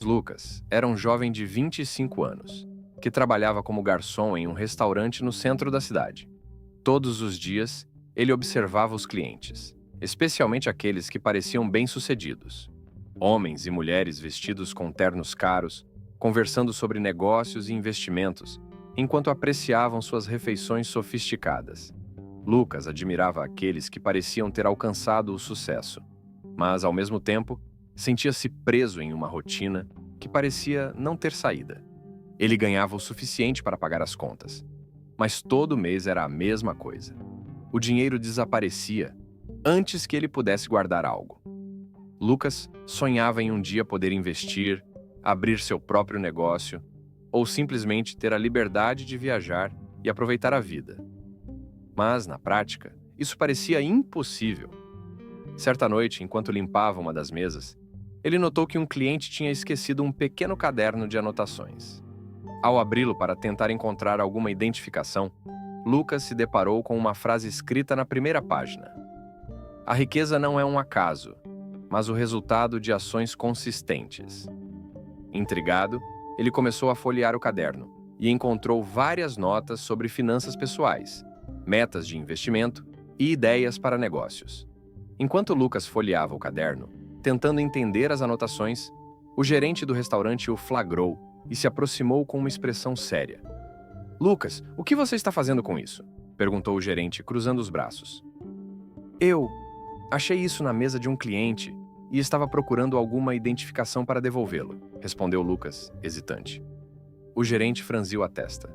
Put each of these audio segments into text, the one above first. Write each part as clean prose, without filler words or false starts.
Lucas era um jovem de 25 anos, que trabalhava como garçom em um restaurante no centro da cidade. Todos os dias, ele observava os clientes, especialmente aqueles que pareciam bem-sucedidos. Homens e mulheres vestidos com ternos caros, conversando sobre negócios e investimentos, enquanto apreciavam suas refeições sofisticadas. Lucas admirava aqueles que pareciam ter alcançado o sucesso, mas, ao mesmo tempo, sentia-se preso em uma rotina que parecia não ter saída. Ele ganhava o suficiente para pagar as contas, mas todo mês era a mesma coisa. O dinheiro desaparecia antes que ele pudesse guardar algo. Lucas sonhava em um dia poder investir, abrir seu próprio negócio ou simplesmente ter a liberdade de viajar e aproveitar a vida. Mas, na prática, isso parecia impossível. Certa noite, enquanto limpava uma das mesas, ele notou que um cliente tinha esquecido um pequeno caderno de anotações. Ao abri-lo para tentar encontrar alguma identificação, Lucas se deparou com uma frase escrita na primeira página. A riqueza não é um acaso, mas o resultado de ações consistentes. Intrigado, ele começou a folhear o caderno e encontrou várias notas sobre finanças pessoais, metas de investimento e ideias para negócios. Enquanto Lucas folheava o caderno, tentando entender as anotações, o gerente do restaurante o flagrou e se aproximou com uma expressão séria. "Lucas, o que você está fazendo com isso?" perguntou o gerente, cruzando os braços. "Eu achei isso na mesa de um cliente e estava procurando alguma identificação para devolvê-lo", respondeu Lucas, hesitante. O gerente franziu a testa.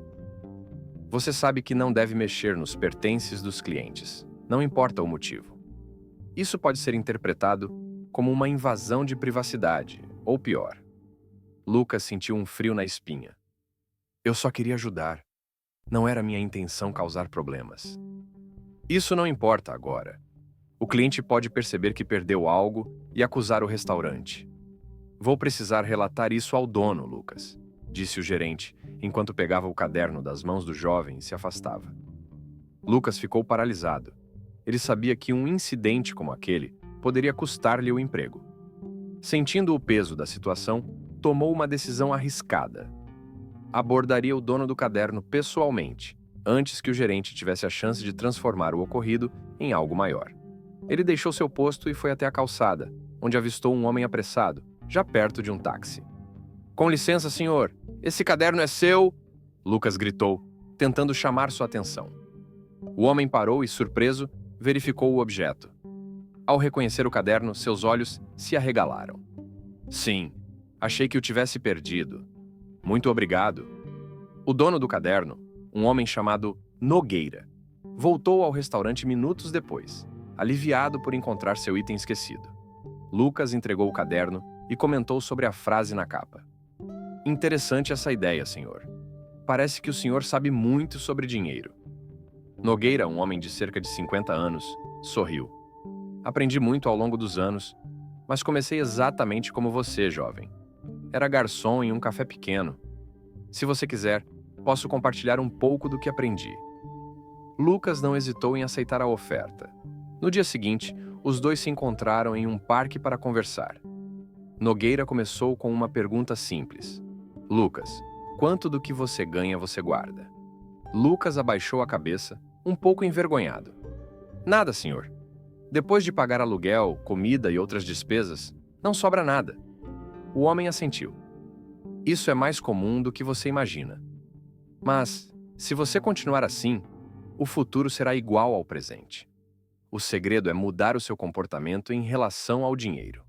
"Você sabe que não deve mexer nos pertences dos clientes, não importa o motivo. Isso pode ser interpretado como uma invasão de privacidade, ou pior." Lucas sentiu um frio na espinha. "Eu só queria ajudar. Não era minha intenção causar problemas." "Isso não importa agora. O cliente pode perceber que perdeu algo e acusar o restaurante." "Vou precisar relatar isso ao dono, Lucas", disse o gerente, enquanto pegava o caderno das mãos do jovem e se afastava. Lucas ficou paralisado. Ele sabia que um incidente como aquele poderia custar-lhe o emprego. Sentindo o peso da situação, tomou uma decisão arriscada. Abordaria o dono do caderno pessoalmente, antes que o gerente tivesse a chance de transformar o ocorrido em algo maior. Ele deixou seu posto e foi até a calçada, onde avistou um homem apressado, já perto de um táxi. "Com licença, senhor, esse caderno é seu!" Lucas gritou, tentando chamar sua atenção. O homem parou e, surpreso, verificou o objeto. Ao reconhecer o caderno, seus olhos se arregalaram. "Sim, achei que o tivesse perdido. Muito obrigado." O dono do caderno, um homem chamado Nogueira, voltou ao restaurante minutos depois, aliviado por encontrar seu item esquecido. Lucas entregou o caderno e comentou sobre a frase na capa. "Interessante essa ideia, senhor. Parece que o senhor sabe muito sobre dinheiro." Nogueira, um homem de cerca de 50 anos, sorriu. "Aprendi muito ao longo dos anos, mas comecei exatamente como você, jovem. Era garçom em um café pequeno. Se você quiser, posso compartilhar um pouco do que aprendi." Lucas não hesitou em aceitar a oferta. No dia seguinte, os dois se encontraram em um parque para conversar. Nogueira começou com uma pergunta simples. "Lucas, quanto do que você ganha você guarda?" Lucas abaixou a cabeça, um pouco envergonhado. "Nada, senhor. Depois de pagar aluguel, comida e outras despesas, não sobra nada." O homem assentiu. "Isso é mais comum do que você imagina. Mas, se você continuar assim, o futuro será igual ao presente. O segredo é mudar o seu comportamento em relação ao dinheiro.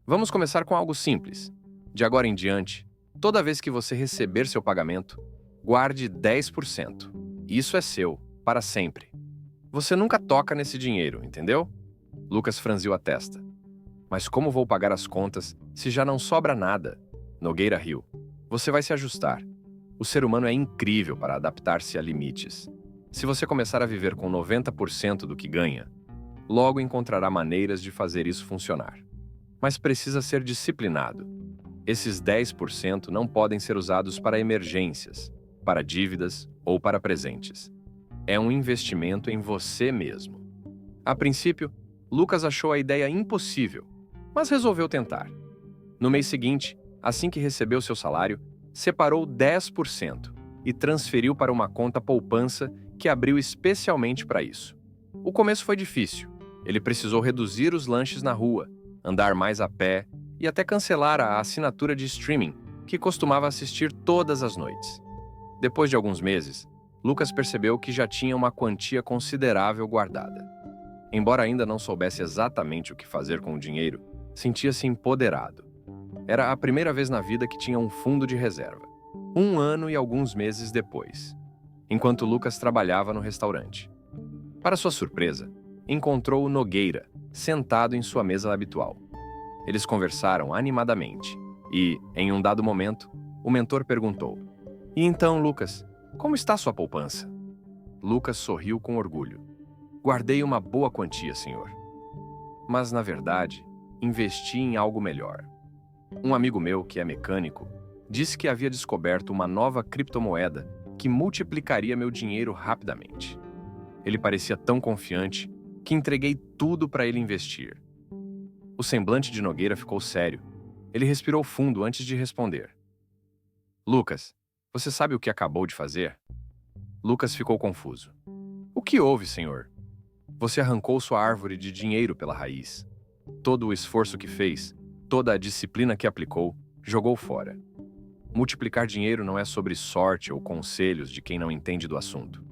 Vamos começar com algo simples. De agora em diante, toda vez que você receber seu pagamento, guarde 10%. Isso é seu, para sempre. Você nunca toca nesse dinheiro, entendeu?" Lucas franziu a testa. "Mas como vou pagar as contas se já não sobra nada?" Nogueira riu. "Você vai se ajustar. O ser humano é incrível para adaptar-se a limites. Se você começar a viver com 90% do que ganha, logo encontrará maneiras de fazer isso funcionar. Mas precisa ser disciplinado. Esses 10% não podem ser usados para emergências, para dívidas ou para presentes. É um investimento em você mesmo." A princípio, Lucas achou a ideia impossível, mas resolveu tentar. No mês seguinte, Assim que recebeu seu salário, separou 10% e transferiu para uma conta poupança que abriu especialmente para isso. O começo foi difícil. Ele precisou reduzir os lanches na rua, andar mais a pé e até cancelar a assinatura de streaming que costumava assistir todas as noites. Depois de alguns meses, Lucas percebeu que já tinha uma quantia considerável guardada. Embora ainda não soubesse exatamente o que fazer com o dinheiro, sentia-se empoderado. Era a primeira vez na vida que tinha um fundo de reserva. 1 ano e alguns meses depois, enquanto Lucas trabalhava no restaurante. Para sua surpresa, encontrou o Nogueira, sentado em sua mesa habitual. Eles conversaram animadamente e, em um dado momento, o mentor perguntou: "E então, Lucas, como está sua poupança?" Lucas sorriu com orgulho. "Guardei uma boa quantia, senhor. Mas, na verdade, investi em algo melhor. Um amigo meu, que é mecânico, disse que havia descoberto uma nova criptomoeda que multiplicaria meu dinheiro rapidamente. Ele parecia tão confiante que entreguei tudo para ele investir." O semblante de Nogueira ficou sério. Ele respirou fundo antes de responder: "Lucas, você sabe o que acabou de fazer?" Lucas ficou confuso. "O que houve, senhor?" "Você arrancou sua árvore de dinheiro pela raiz. Todo o esforço que fez, toda a disciplina que aplicou, jogou fora. Multiplicar dinheiro não é sobre sorte ou conselhos de quem não entende do assunto.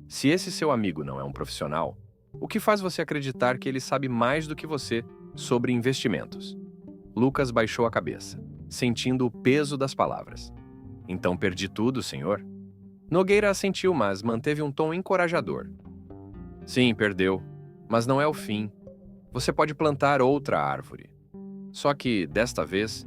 Se esse seu amigo não é um profissional, o que faz você acreditar que ele sabe mais do que você sobre investimentos?" Lucas baixou a cabeça, sentindo o peso das palavras. "Então perdi tudo, senhor?" Nogueira assentiu, mas manteve um tom encorajador. "Sim, perdeu, mas não é o fim. Você pode plantar outra árvore. Só que, desta vez,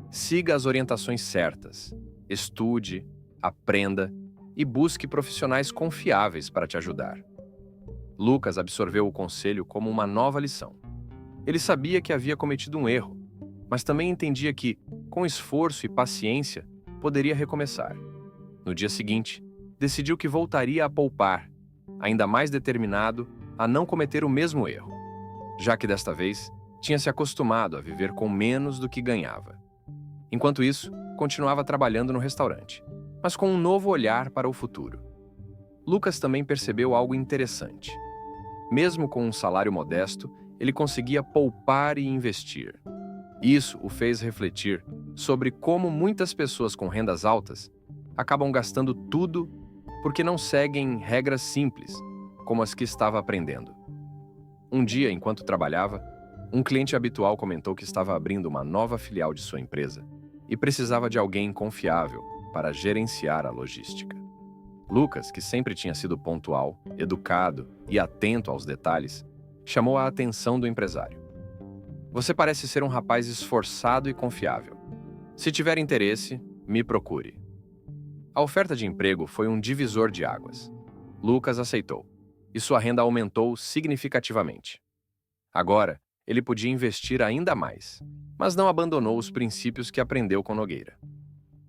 siga as orientações certas. Estude, aprenda e busque profissionais confiáveis para te ajudar." Lucas absorveu o conselho como uma nova lição. Ele sabia que havia cometido um erro, mas também entendia que, com esforço e paciência, poderia recomeçar. No dia seguinte, decidiu que voltaria a poupar, ainda mais determinado a não cometer o mesmo erro, já que desta vez tinha se acostumado a viver com menos do que ganhava. Enquanto isso, continuava trabalhando no restaurante, mas com um novo olhar para o futuro. Lucas também percebeu algo interessante. Mesmo com um salário modesto, ele conseguia poupar e investir. Isso o fez refletir sobre como muitas pessoas com rendas altas acabam gastando tudo porque não seguem regras simples, como as que estava aprendendo. Um dia, enquanto trabalhava, um cliente habitual comentou que estava abrindo uma nova filial de sua empresa e precisava de alguém confiável para gerenciar a logística. Lucas, que sempre tinha sido pontual, educado e atento aos detalhes, chamou a atenção do empresário. "Você parece ser um rapaz esforçado e confiável. Se tiver interesse, me procure." A oferta de emprego foi um divisor de águas. Lucas aceitou, e sua renda aumentou significativamente. Agora, ele podia investir ainda mais, mas não abandonou os princípios que aprendeu com Nogueira.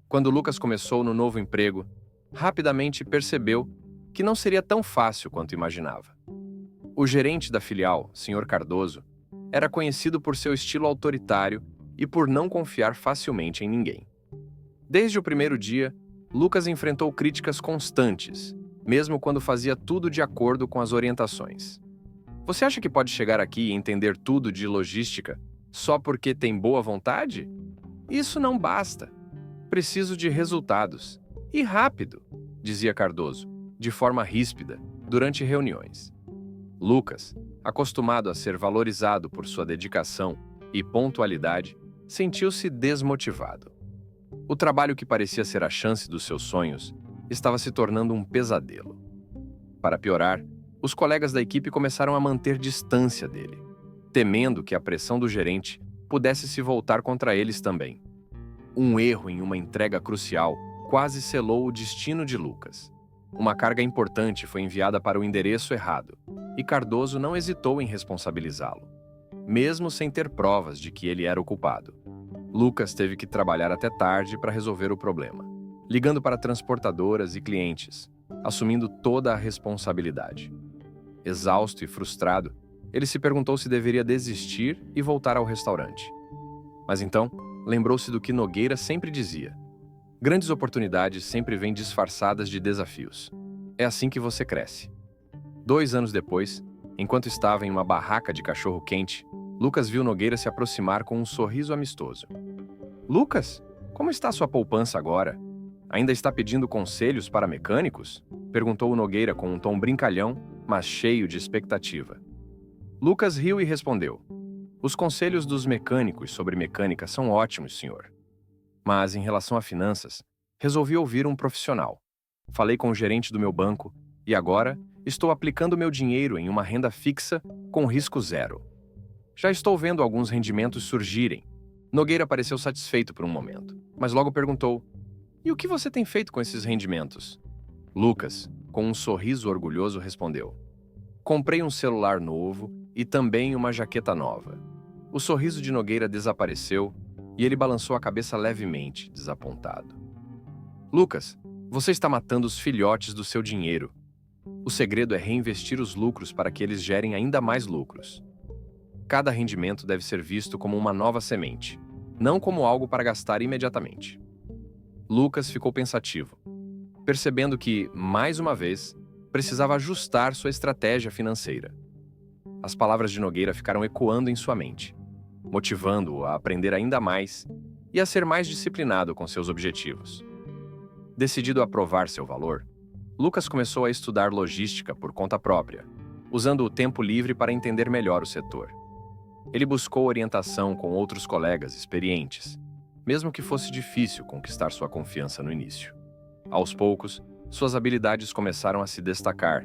Quando Lucas começou no novo emprego, rapidamente percebeu que não seria tão fácil quanto imaginava. O gerente da filial, Sr. Cardoso, era conhecido por seu estilo autoritário e por não confiar facilmente em ninguém. Desde o primeiro dia, Lucas enfrentou críticas constantes, mesmo quando fazia tudo de acordo com as orientações. "Você acha que pode chegar aqui e entender tudo de logística só porque tem boa vontade? Isso não basta. Preciso de resultados. E rápido", dizia Cardoso, de forma ríspida, durante reuniões. Lucas, acostumado a ser valorizado por sua dedicação e pontualidade, sentiu-se desmotivado. O trabalho que parecia ser a chance dos seus sonhos estava se tornando um pesadelo. Para piorar, os colegas da equipe começaram a manter distância dele, temendo que a pressão do gerente pudesse se voltar contra eles também. Um erro em uma entrega crucial quase selou o destino de Lucas. Uma carga importante foi enviada para o endereço errado, e Cardoso não hesitou em responsabilizá-lo, mesmo sem ter provas de que ele era o culpado. Lucas teve que trabalhar até tarde para resolver o problema, ligando para transportadoras e clientes, assumindo toda a responsabilidade. Exausto e frustrado, ele se perguntou se deveria desistir e voltar ao restaurante. Mas então, lembrou-se do que Nogueira sempre dizia: grandes oportunidades sempre vêm disfarçadas de desafios. É assim que você cresce. 2 anos depois, enquanto estava em uma barraca de cachorro-quente, Lucas viu Nogueira se aproximar com um sorriso amistoso. Lucas, como está sua poupança agora? Ainda está pedindo conselhos para mecânicos? Perguntou o Nogueira com um tom brincalhão, mas cheio de expectativa. Lucas riu e respondeu: os conselhos dos mecânicos sobre mecânica são ótimos, senhor. Mas, em relação a finanças, resolvi ouvir um profissional. Falei com o gerente do meu banco e agora estou aplicando meu dinheiro em uma renda fixa com risco zero. Já estou vendo alguns rendimentos surgirem. Nogueira pareceu satisfeito por um momento, mas logo perguntou: e o que você tem feito com esses rendimentos? Lucas, com um sorriso orgulhoso, respondeu: comprei um celular novo e também uma jaqueta nova. O sorriso de Nogueira desapareceu e ele balançou a cabeça levemente, desapontado. Lucas, você está matando os filhotes do seu dinheiro. O segredo é reinvestir os lucros para que eles gerem ainda mais lucros. Cada rendimento deve ser visto como uma nova semente, não como algo para gastar imediatamente. Lucas ficou pensativo, percebendo que, mais uma vez, precisava ajustar sua estratégia financeira. As palavras de Nogueira ficaram ecoando em sua mente, motivando-o a aprender ainda mais e a ser mais disciplinado com seus objetivos. Decidido a provar seu valor, Lucas começou a estudar logística por conta própria, usando o tempo livre para entender melhor o setor. Ele buscou orientação com outros colegas experientes, mesmo que fosse difícil conquistar sua confiança no início. Aos poucos, suas habilidades começaram a se destacar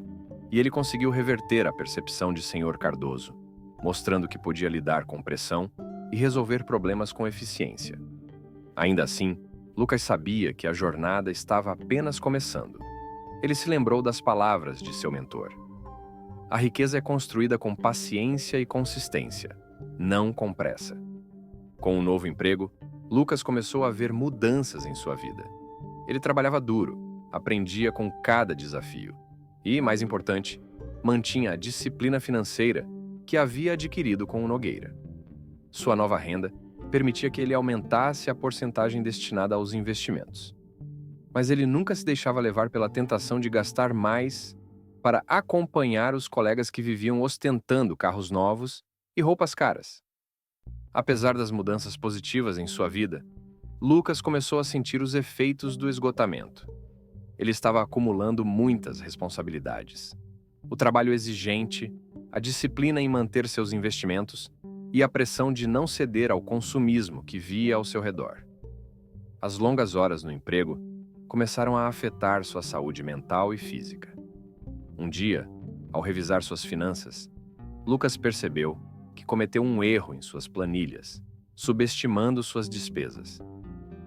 e ele conseguiu reverter a percepção de Senhor Cardoso, mostrando que podia lidar com pressão e resolver problemas com eficiência. Ainda assim, Lucas sabia que a jornada estava apenas começando. Ele se lembrou das palavras de seu mentor: a riqueza é construída com paciência e consistência, não com pressa. Com um novo emprego, Lucas começou a ver mudanças em sua vida. Ele trabalhava duro, aprendia com cada desafio e, mais importante, mantinha a disciplina financeira que havia adquirido com o Nogueira. Sua nova renda permitia que ele aumentasse a porcentagem destinada aos investimentos. Mas ele nunca se deixava levar pela tentação de gastar mais para acompanhar os colegas que viviam ostentando carros novos e roupas caras. Apesar das mudanças positivas em sua vida, Lucas começou a sentir os efeitos do esgotamento. Ele estava acumulando muitas responsabilidades. O trabalho exigente, a disciplina em manter seus investimentos e a pressão de não ceder ao consumismo que via ao seu redor. As longas horas no emprego começaram a afetar sua saúde mental e física. Um dia, ao revisar suas finanças, Lucas percebeu que cometeu um erro em suas planilhas, subestimando suas despesas.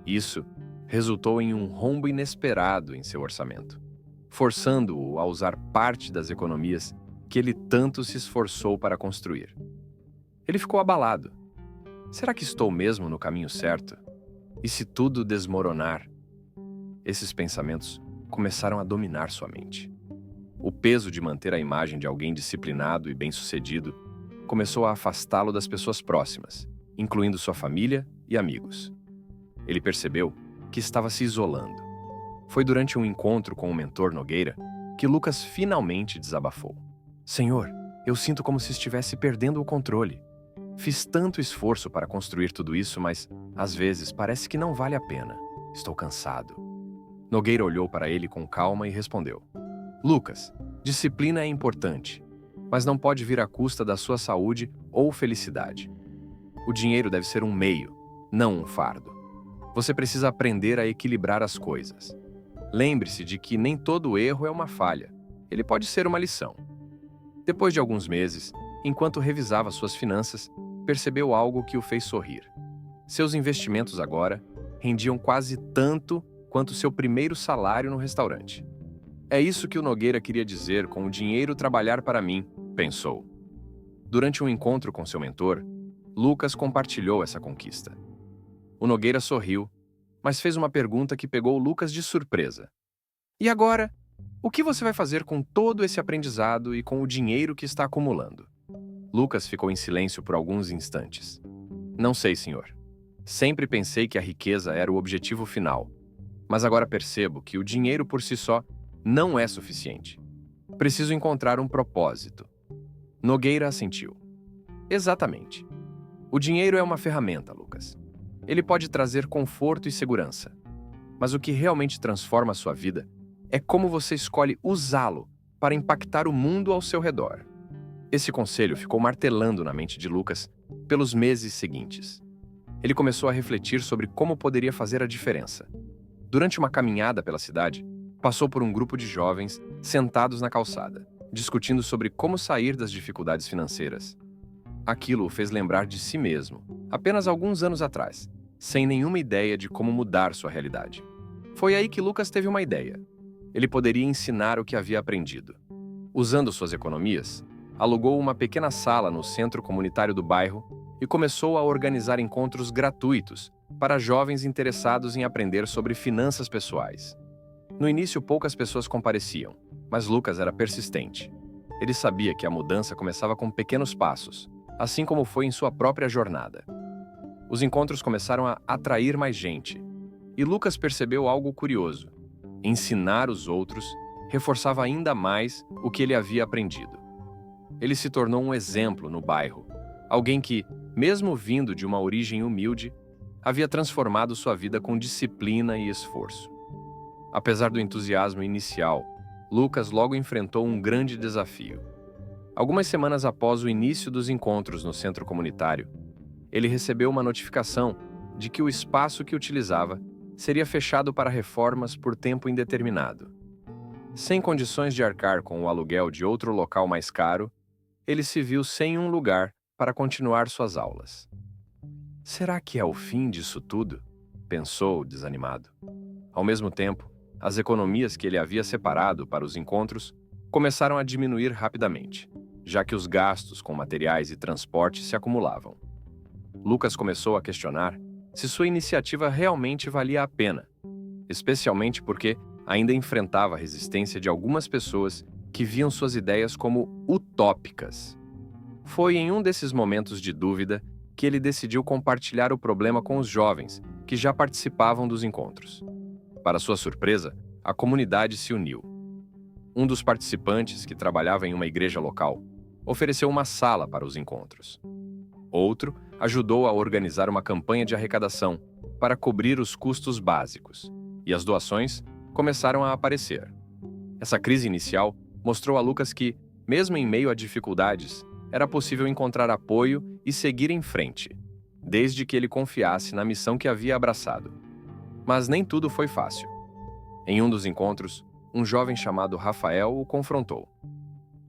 Isso resultou em um rombo inesperado em seu orçamento, forçando-o a usar parte das economias que ele tanto se esforçou para construir. Ele ficou abalado. Será que estou mesmo no caminho certo? E se tudo desmoronar? Esses pensamentos começaram a dominar sua mente. O peso de manter a imagem de alguém disciplinado e bem-sucedido começou a afastá-lo das pessoas próximas, incluindo sua família e amigos. Ele percebeu que estava se isolando. Foi durante um encontro com o mentor Nogueira que Lucas finalmente desabafou. Senhor, eu sinto como se estivesse perdendo o controle. Fiz tanto esforço para construir tudo isso, mas, às vezes, parece que não vale a pena. Estou cansado. Nogueira olhou para ele com calma e respondeu: Lucas, disciplina é importante, mas não pode vir à custa da sua saúde ou felicidade. O dinheiro deve ser um meio, não um fardo. Você precisa aprender a equilibrar as coisas. Lembre-se de que nem todo erro é uma falha. Ele pode ser uma lição. Depois de alguns meses, enquanto revisava suas finanças, percebeu algo que o fez sorrir. Seus investimentos agora rendiam quase tanto quanto seu primeiro salário no restaurante. É isso que o Nogueira queria dizer com o dinheiro trabalhar para mim, pensou. Durante um encontro com seu mentor, Lucas compartilhou essa conquista. O Nogueira sorriu, mas fez uma pergunta que pegou Lucas de surpresa. E agora, o que você vai fazer com todo esse aprendizado e com o dinheiro que está acumulando? Lucas ficou em silêncio por alguns instantes. Não sei, senhor. Sempre pensei que a riqueza era o objetivo final, mas agora percebo que o dinheiro por si só não é suficiente. Preciso encontrar um propósito. Nogueira assentiu. Exatamente. O dinheiro é uma ferramenta, Lucas. Ele pode trazer conforto e segurança. Mas o que realmente transforma a sua vida é como você escolhe usá-lo para impactar o mundo ao seu redor. Esse conselho ficou martelando na mente de Lucas pelos meses seguintes. Ele começou a refletir sobre como poderia fazer a diferença. Durante uma caminhada pela cidade, passou por um grupo de jovens sentados na calçada, discutindo sobre como sair das dificuldades financeiras. Aquilo o fez lembrar de si mesmo, apenas alguns anos atrás, sem nenhuma ideia de como mudar sua realidade. Foi aí que Lucas teve uma ideia. Ele poderia ensinar o que havia aprendido. Usando suas economias, alugou uma pequena sala no centro comunitário do bairro e começou a organizar encontros gratuitos para jovens interessados em aprender sobre finanças pessoais. No início, poucas pessoas compareciam, mas Lucas era persistente. Ele sabia que a mudança começava com pequenos passos, assim como foi em sua própria jornada. Os encontros começaram a atrair mais gente, e Lucas percebeu algo curioso. Ensinar os outros reforçava ainda mais o que ele havia aprendido. Ele se tornou um exemplo no bairro, alguém que, mesmo vindo de uma origem humilde, havia transformado sua vida com disciplina e esforço. Apesar do entusiasmo inicial, Lucas logo enfrentou um grande desafio. Algumas semanas após o início dos encontros no centro comunitário, ele recebeu uma notificação de que o espaço que utilizava seria fechado para reformas por tempo indeterminado. Sem condições de arcar com o aluguel de outro local mais caro, ele se viu sem um lugar para continuar suas aulas. Será que é o fim disso tudo? Pensou, desanimado. Ao mesmo tempo, as economias que ele havia separado para os encontros começaram a diminuir rapidamente, já que os gastos com materiais e transporte se acumulavam. Lucas começou a questionar se sua iniciativa realmente valia a pena, especialmente porque ainda enfrentava a resistência de algumas pessoas que viam suas ideias como utópicas. Foi em um desses momentos de dúvida que ele decidiu compartilhar o problema com os jovens que já participavam dos encontros. Para sua surpresa, a comunidade se uniu. Um dos participantes, que trabalhava em uma igreja local, ofereceu uma sala para os encontros. Outro ajudou a organizar uma campanha de arrecadação para cobrir os custos básicos, e as doações começaram a aparecer. Essa crise inicial mostrou a Lucas que, mesmo em meio a dificuldades, era possível encontrar apoio e seguir em frente, desde que ele confiasse na missão que havia abraçado. Mas nem tudo foi fácil. Em um dos encontros, um jovem chamado Rafael o confrontou.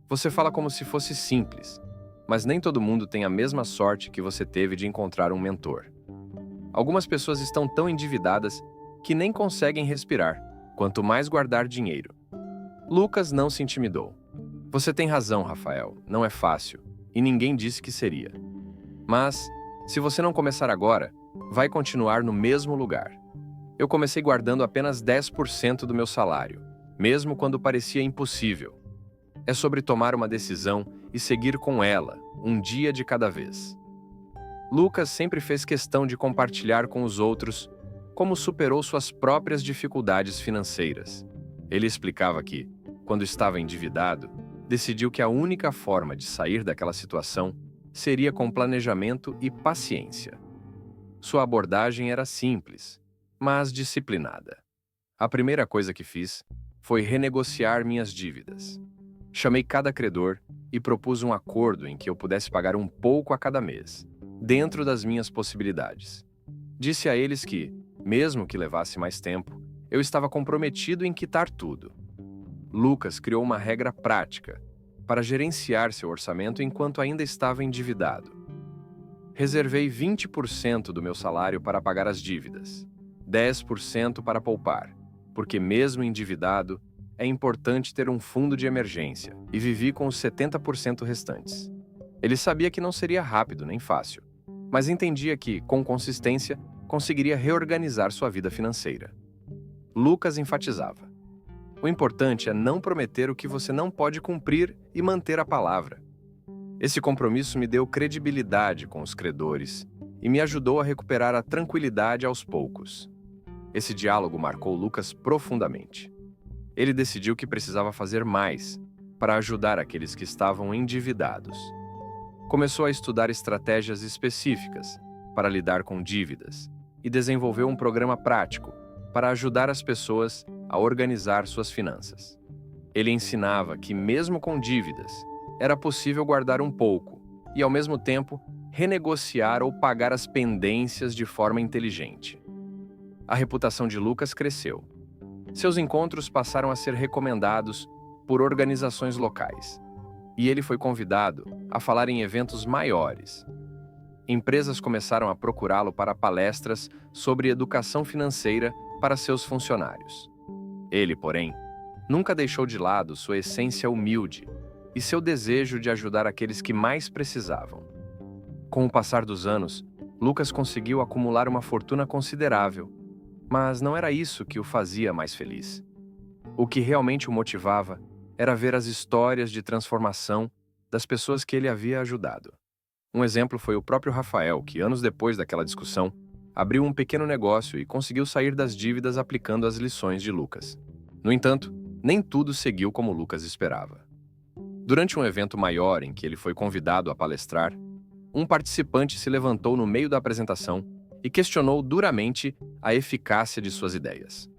Você fala como se fosse simples, mas nem todo mundo tem a mesma sorte que você teve de encontrar um mentor. Algumas pessoas estão tão endividadas que nem conseguem respirar, quanto mais guardar dinheiro. Lucas não se intimidou. Você tem razão, Rafael, não é fácil, e ninguém disse que seria. Mas, se você não começar agora, vai continuar no mesmo lugar. Eu comecei guardando apenas 10% do meu salário, mesmo quando parecia impossível. É sobre tomar uma decisão e seguir com ela, um dia de cada vez. Lucas sempre fez questão de compartilhar com os outros como superou suas próprias dificuldades financeiras. Ele explicava que, quando estava endividado, decidiu que a única forma de sair daquela situação seria com planejamento e paciência. Sua abordagem era simples, mas disciplinada. A primeira coisa que fiz foi renegociar minhas dívidas. Chamei cada credor e propus um acordo em que eu pudesse pagar um pouco a cada mês, dentro das minhas possibilidades. Disse a eles que, mesmo que levasse mais tempo, eu estava comprometido em quitar tudo. Lucas criou uma regra prática para gerenciar seu orçamento enquanto ainda estava endividado. Reservei 20% do meu salário para pagar as dívidas, 10% para poupar, porque mesmo endividado, é importante ter um fundo de emergência, e vivi com os 70% restantes. Ele sabia que não seria rápido nem fácil, mas entendia que, com consistência, conseguiria reorganizar sua vida financeira. Lucas enfatizava: o importante é não prometer o que você não pode cumprir e manter a palavra. Esse compromisso me deu credibilidade com os credores e me ajudou a recuperar a tranquilidade aos poucos. Esse diálogo marcou Lucas profundamente. Ele decidiu que precisava fazer mais para ajudar aqueles que estavam endividados. Começou a estudar estratégias específicas para lidar com dívidas e desenvolveu um programa prático para ajudar as pessoas a organizar suas finanças. Ele ensinava que, mesmo com dívidas, era possível guardar um pouco e, ao mesmo tempo, renegociar ou pagar as pendências de forma inteligente. A reputação de Lucas cresceu. Seus encontros passaram a ser recomendados por organizações locais, e ele foi convidado a falar em eventos maiores. Empresas começaram a procurá-lo para palestras sobre educação financeira para seus funcionários. Ele, porém, nunca deixou de lado sua essência humilde e seu desejo de ajudar aqueles que mais precisavam. Com o passar dos anos, Lucas conseguiu acumular uma fortuna considerável, mas não era isso que o fazia mais feliz. O que realmente o motivava era ver as histórias de transformação das pessoas que ele havia ajudado. Um exemplo foi o próprio Rafael, que anos depois daquela discussão, abriu um pequeno negócio e conseguiu sair das dívidas aplicando as lições de Lucas. No entanto, nem tudo seguiu como Lucas esperava. Durante um evento maior em que ele foi convidado a palestrar, um participante se levantou no meio da apresentação e questionou duramente a eficácia de suas ideias.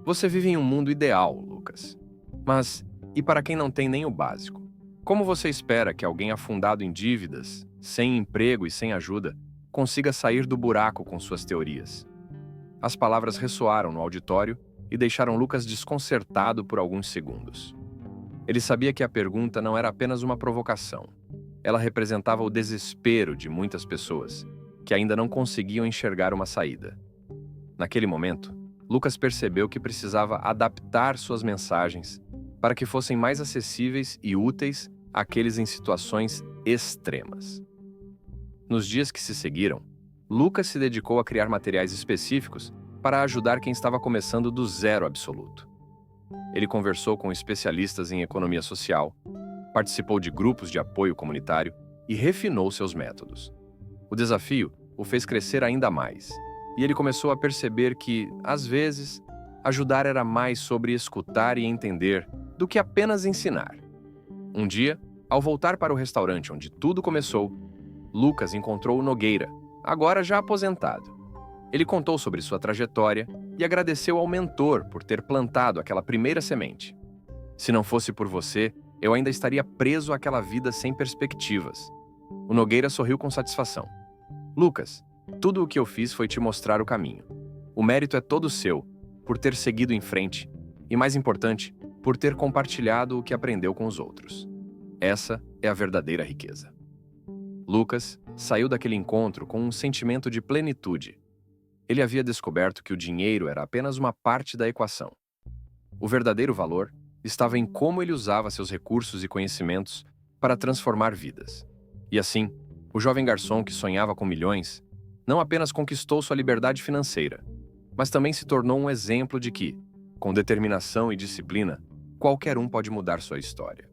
Você vive em um mundo ideal, Lucas. Mas, e para quem não tem nem o básico? Como você espera que alguém afundado em dívidas, sem emprego e sem ajuda, consiga sair do buraco com suas teorias? As palavras ressoaram no auditório e deixaram Lucas desconcertado por alguns segundos. Ele sabia que a pergunta não era apenas uma provocação. Ela representava o desespero de muitas pessoas que ainda não conseguiam enxergar uma saída. Naquele momento, Lucas percebeu que precisava adaptar suas mensagens para que fossem mais acessíveis e úteis àqueles em situações extremas. Nos dias que se seguiram, Lucas se dedicou a criar materiais específicos para ajudar quem estava começando do zero absoluto. Ele conversou com especialistas em economia social, participou de grupos de apoio comunitário e refinou seus métodos. O desafio o fez crescer ainda mais, e ele começou a perceber que, às vezes, ajudar era mais sobre escutar e entender do que apenas ensinar. Um dia, ao voltar para o restaurante onde tudo começou, Lucas encontrou o Nogueira, agora já aposentado. Ele contou sobre sua trajetória e agradeceu ao mentor por ter plantado aquela primeira semente. Se não fosse por você, eu ainda estaria preso àquela vida sem perspectivas. O Nogueira sorriu com satisfação. Lucas, tudo o que eu fiz foi te mostrar o caminho. O mérito é todo seu, por ter seguido em frente, e mais importante, por ter compartilhado o que aprendeu com os outros. Essa é a verdadeira riqueza. Lucas saiu daquele encontro com um sentimento de plenitude. Ele havia descoberto que o dinheiro era apenas uma parte da equação. O verdadeiro valor estava em como ele usava seus recursos e conhecimentos para transformar vidas. E assim, o jovem garçom que sonhava com milhões não apenas conquistou sua liberdade financeira, mas também se tornou um exemplo de que, com determinação e disciplina, qualquer um pode mudar sua história.